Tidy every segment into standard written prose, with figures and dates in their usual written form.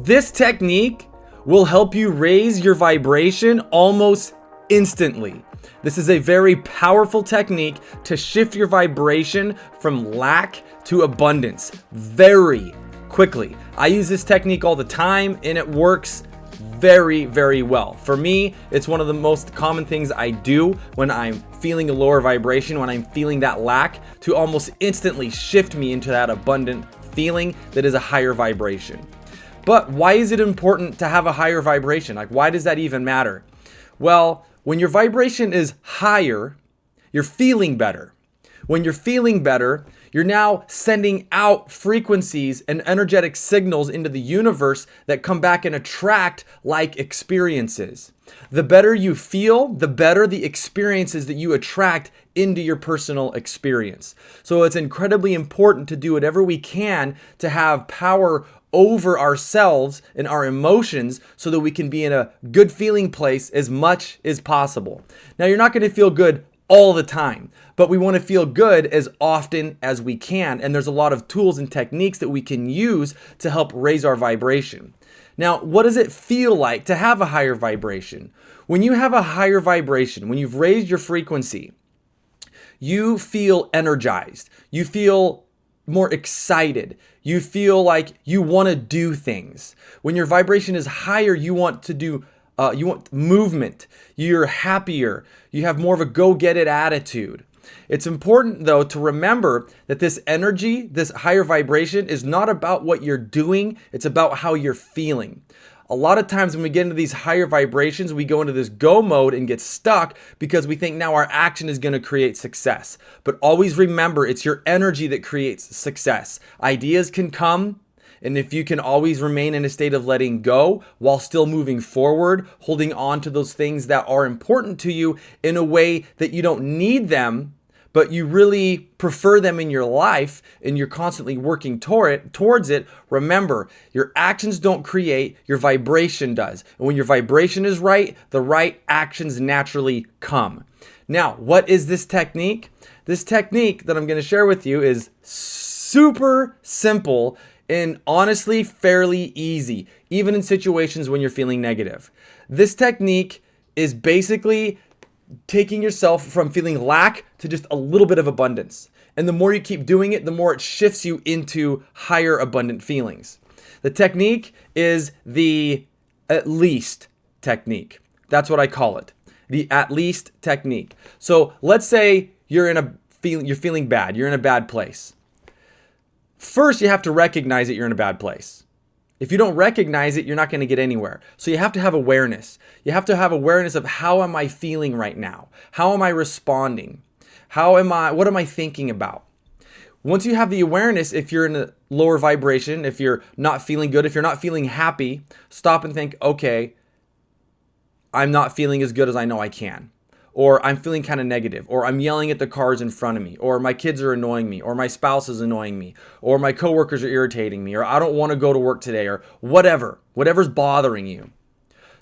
This technique will help you raise your vibration almost instantly. This is a very powerful technique to shift your vibration from lack to abundance very quickly. I use this technique all the time and it works very, very well. For me, it's one of the most common things I do when I'm feeling a lower vibration, when I'm feeling that lack, to almost instantly shift me into that abundant feeling that is a higher vibration. But why is it important to have a higher vibration? Like, why does that even matter? Well, when your vibration is higher, you're feeling better. When you're feeling better, you're now sending out frequencies and energetic signals into the universe that come back and attract like experiences. The better you feel, the better the experiences that you attract into your personal experience. So it's incredibly important to do whatever we can to have power over ourselves and our emotions so that we can be in a good feeling place as much as possible. Now, you're not going to feel good all the time, but we want to feel good as often as we can. And there's a lot of tools and techniques that we can use to help raise our vibration. Now, what does it feel like to have a higher vibration? When you have a higher vibration, when you've raised your frequency, you feel energized. You feel more excited. You feel like you want to do things. When your vibration is higher, you want to do you want movement. You're happier. You have more of a go-get-it attitude. It's important, though, to remember that this energy, this higher vibration, is not about what you're doing. It's about how you're feeling. A lot of times when we get into these higher vibrations, we go into this go mode and get stuck because we think now our action is going to create success. But always remember, it's your energy that creates success. Ideas can come. And if you can always remain in a state of letting go while still moving forward, holding on to those things that are important to you in a way that you don't need them, but you really prefer them in your life and you're constantly working towards it, remember, your actions don't create, your vibration does. And when your vibration is right, the right actions naturally come. Now, what is this technique? This technique that I'm going to share with you is super simple and honestly fairly easy, even in situations when you're feeling negative. This technique is basically taking yourself from feeling lack to just a little bit of abundance. And the more you keep doing it, the more it shifts you into higher abundant feelings. The technique is the at least technique. That's what I call it. The at least technique. So let's say you're feeling bad. You're in a bad place. First, you have to recognize that you're in a bad place. If you don't recognize it, you're not going to get anywhere. So you have to have awareness. You have to have awareness of how am I feeling right now? How am I responding? What am I thinking about? Once you have the awareness, if you're in a lower vibration, if you're not feeling good, if you're not feeling happy, stop and think, okay, I'm not feeling as good as I know I can. Or I'm feeling kind of negative, or I'm yelling at the cars in front of me, or my kids are annoying me, or my spouse is annoying me, or my coworkers are irritating me, or I don't want to go to work today, or whatever's bothering you.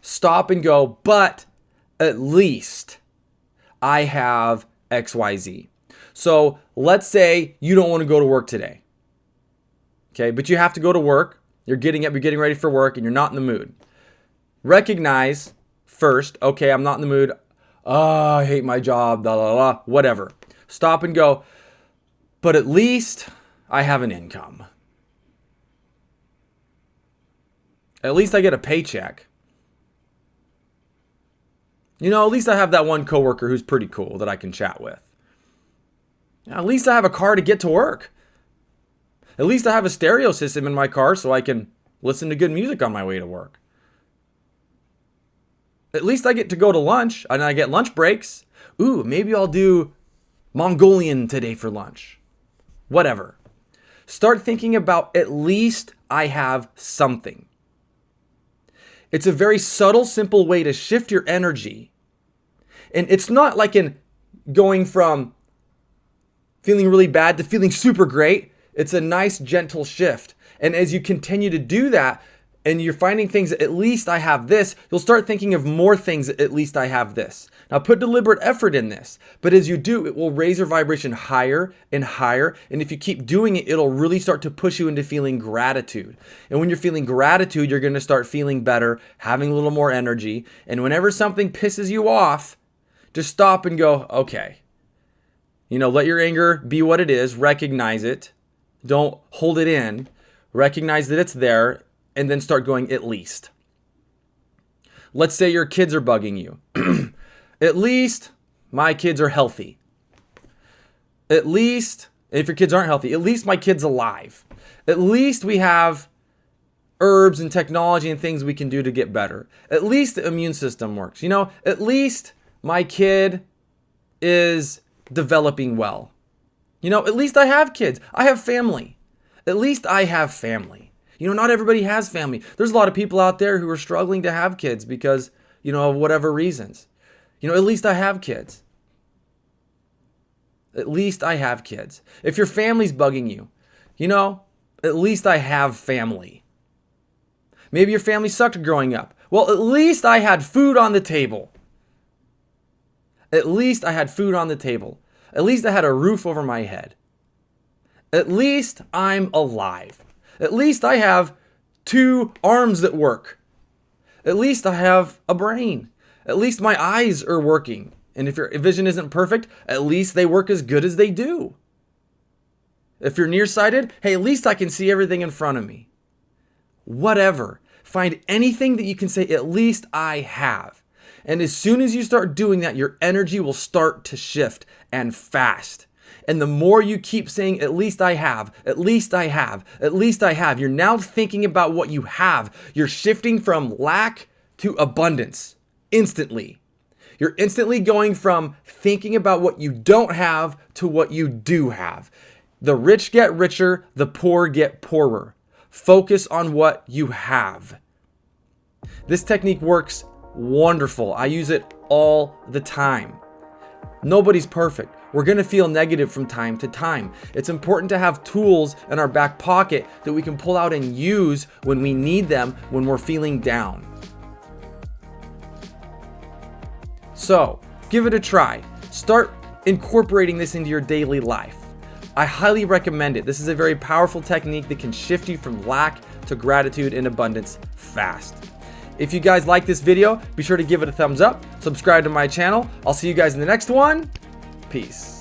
Stop and go, but at least I have XYZ. So let's say you don't want to go to work today. Okay, but you have to go to work. You're getting up, you're getting ready for work, and you're not in the mood. Recognize first, okay, I'm not in the mood. Oh, I hate my job, blah, blah, blah, whatever. Stop and go, but at least I have an income. At least I get a paycheck. You know, at least I have that one coworker who's pretty cool that I can chat with. At least I have a car to get to work. At least I have a stereo system in my car so I can listen to good music on my way to work. At least I get to go to lunch and I get lunch breaks. Ooh, maybe I'll do Mongolian today for lunch. Whatever. Start thinking about at least I have something. It's a very subtle, simple way to shift your energy. And it's not like in going from feeling really bad to feeling super great. It's a nice, gentle shift. And as you continue to do that, and you're finding things, at least I have this, you'll start thinking of more things, at least I have this. Now put deliberate effort in this, but as you do, it will raise your vibration higher and higher. And if you keep doing it, it'll really start to push you into feeling gratitude. And when you're feeling gratitude, you're going to start feeling better, having a little more energy. And whenever something pisses you off, just stop and go, okay. Let your anger be what it is, recognize it. Don't hold it in. Recognize that it's there, and then start going, at least. Let's say your kids are bugging you. At least my kids are healthy. At least, if your kids aren't healthy, at least my kid's alive. At least we have herbs and technology and things we can do to get better. At least the immune system works. At least my kid is developing well. At least I have kids. I have family. At least I have family. Not everybody has family. There's a lot of people out there who are struggling to have kids because, of whatever reasons. At least I have kids. At least I have kids. If your family's bugging you, at least I have family. Maybe your family sucked growing up. Well, at least I had food on the table. At least I had food on the table. At least I had a roof over my head. At least I'm alive. At least I have 2 arms that work. At least I have a brain. At least my eyes are working. And if your vision isn't perfect, at least they work as good as they do. If you're nearsighted, hey, at least I can see everything in front of me. Whatever. Find anything that you can say, at least I have. And as soon as you start doing that, your energy will start to shift, and fast. And the more you keep saying, at least I have, at least I have, at least I have, you're now thinking about what you have. You're shifting from lack to abundance instantly. You're instantly going from thinking about what you don't have to what you do have. The rich get richer, the poor get poorer. Focus on what you have. This technique works wonderful. I use it all the time. Nobody's perfect. We're going to feel negative from time to time. It's important to have tools in our back pocket that we can pull out and use when we need them, when we're feeling down. So, give it a try. Start incorporating this into your daily life. I highly recommend it. This is a very powerful technique that can shift you from lack to gratitude and abundance fast. If you guys like this video, be sure to give it a thumbs up, subscribe to my channel. I'll see you guys in the next one. Peace.